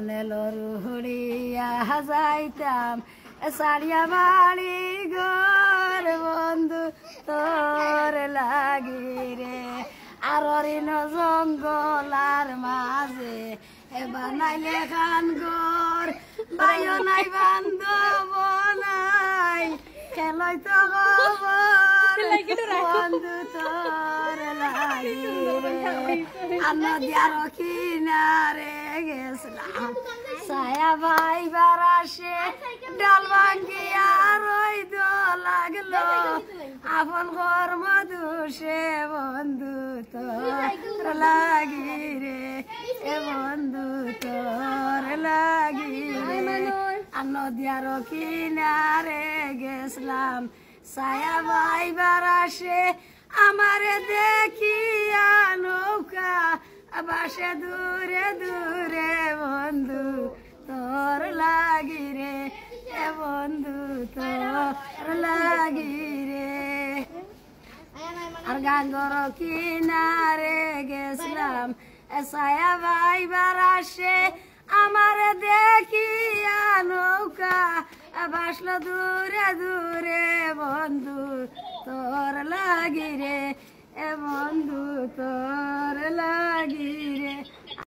মনে লরুড়িয়া যাইতাম সারিয়া বাড়ি ঘর বন্ধু তোর লাগি রে আর অরিন জঙ্গলার মাঝে বানাইলে খান ঘর বাইও নাই বান্ধব নাই খেলই তো খবর বন্ধু তোর লাগি রে আর নদিয়ার কিনারে গেছিলাম ছায়া ভাই বারাসে ডাল ভাঙ্গিয়া রইদ লাগলো আপন ঘর মধুসে বন্ধু তোর লাগি রে এ বন্ধু তোর লাগি রে আর নদিয়ার কিনারে গেছিলাম ছায়া ভাই বারাসে আমারে দেখিয়া নৌকা বাসে দূরে দূরে বন্ধু তোর লাগি রে এ বন্ধু তোর লাগি রে আর গাঙ্গর কিনারে গেছিলাম ছায়া ভাই বারাসে আমারে দেখিয়া নৌকা বাসলো দূরে দূরে বন্ধু তোর লাগি রে এ বন্ধু তোর লাগি রে।